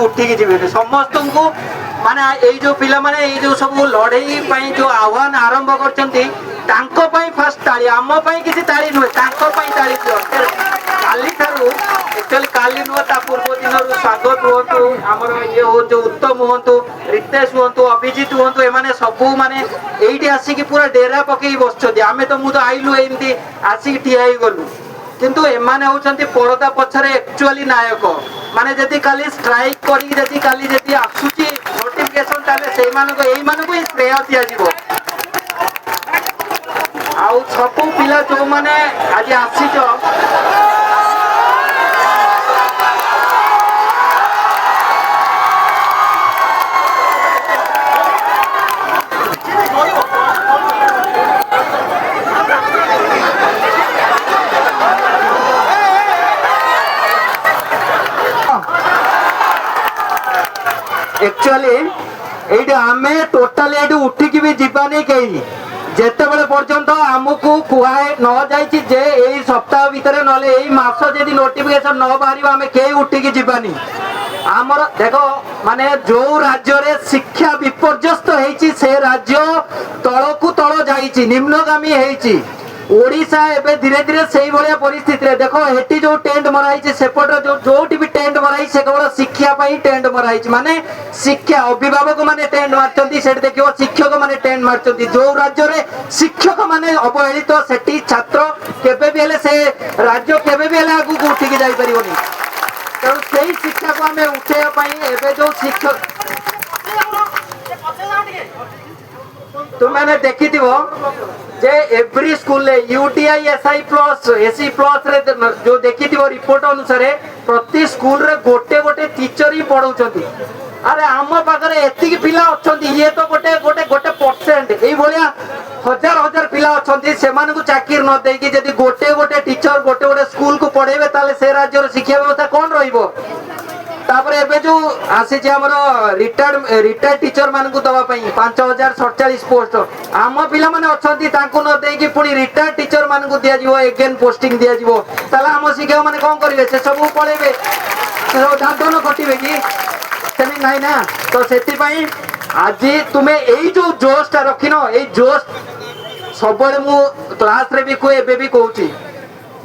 उठिकी जीवे समस्त को माने एई जो पिला माने एई जो सब लड़ई पई जो आह्वान आरंभ करचंती तांको पई फर्स्ट ताली आम पई किसी ताली नुहे तांको पई ताली काली थारु एक्चुअली काली नुह ता पूर्व दिन स्वागत हुंतु हमर ये हो जो उत्तम हुंतु रितेश हुंतु अभिजीत हुंतु एमाने सबु माने एइटी आसी पूरा डेरा पकई बसछथि आमे तो मु तो आइलु एमती आसी ठिया ही गलु किंतु एमाने होचंती परदा पछरे एक्चुअली नायक माने जदि काली स्ट्राइक करी जदि काली जदि आसुची नोटिफिकेशन ताले सेई मानको एई मानको ही श्रेय दिया जिवो आउ सबु पिला जो माने आज आसीचो एक्चुअली एइटे आमे टोटल एइटे उठिकी भी जीवानी कहीं जेतेबेले पर्यंत आमको कुहाए न जाइछि जे एई सप्ताह भितर नले एई मास जदि नोटिफिकेशन न बाहरिबो आमे केही उठिकी जीवानी आमर देखो माने जो राज्य रे शिक्षा विपर्यस्त हेछि से राज्य तळकु तळ जाइछि निम्नगामी हेछि ओडिशा एबे धीरे धीरे सेही भलिया परिस्थिति रे देखो हेटी जो टेंट मराइछि सेपट जो जोटी भी टेंट मराइछि से केवल शिक्षा पई टेंट मराइछि माने शिक्षा अभिभावक माने टेंट मारचंती सेठ देखियो शिक्षक माने टेंट मारचंती जो राज्य रे शिक्षक माने अवहेलित सेठी छात्र केबे भी हेले से राज्य केबे भी हेले आगु उठी के जाई परिबोनी तो सेही शिक्षा को हमें उठेया पई एबे जो शिक्षक तो मैंने देखी थी वो जे एवरी स्कूल ले UTI SI plus SE plus रे जो देखी थी वो रिपोर्ट अनुसार प्रति स्कूल रे गोटे गोटे टीचर ही पढ़ाउछंती अरे आम पाखरे एतिकी पिला अछंती ये तो गोटे गोटे गोटे परसेंट एई भलिया हजार हजार पिला अछंती सेमान को चाकरी न देकी जदी गोटे गोटे टीचर गोटे गोटे स्कूल को पढ़ेबे ताले से राज्य रो शिक्षा व्यवस्था कोन रहिबो तापर एबे जो आसी जे हमरो रिटायर्ड टीचर मान को दवा पई 5047 पोस्ट आम पिला माने अछंती तांको न देकी पुनी रिटायर्ड टीचर मान को दिया जिवो अगेन पोस्टिंग दिया जिवो ताला हम शिक्षक माने कोन करिवे से सब पळेबे से दांतन कटिबे की सेमी नाही ना तो सेति पई आज तुमे एई जो जोशटा रखिनो एई जोश सबले मु क्लास रे भी को एबे भी कहूची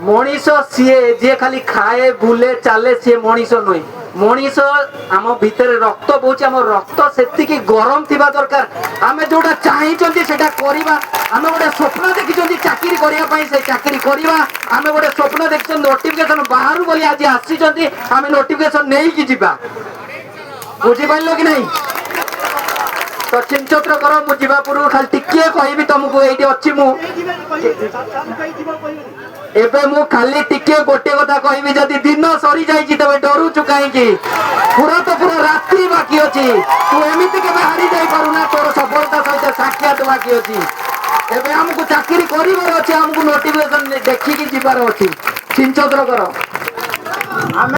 मनीष सीए जे खाली खाए बुले चले सी मनीष नुहे मनीष आम भितर रक्त बोची आम रक्त से गरम थिबा दरकार आम जोटा चाहिए सेटा करिबा आम गोटे स्वप्न देखी चाकरी करने से चाकरी करवा आम गोटे स्वप्न देखी नोटिफिकेशन बाहर बोली आज आसी आम नोटिफिकेशन नहीं कि जीवा बुझीपार कि नहीं तो चिंचत्र कर मुझे पूर्व खाली टिके कहबी तुमको ये अच्छी एबे मु खाली टिके गोटे कथा कहबी जदि दिन सरी जाइछि तबे डरुछु काहेकि पूरा तो पूरा रात्रि बाकी अछि तू एमिति के हारी जाई पारुना तोर सफलता सहित साक्षात बाकी अछि एबे हमको चाकरी करिवार अछि हमको नोटिफिकेशन देखि कि जीवार अछि चिंचत्र कर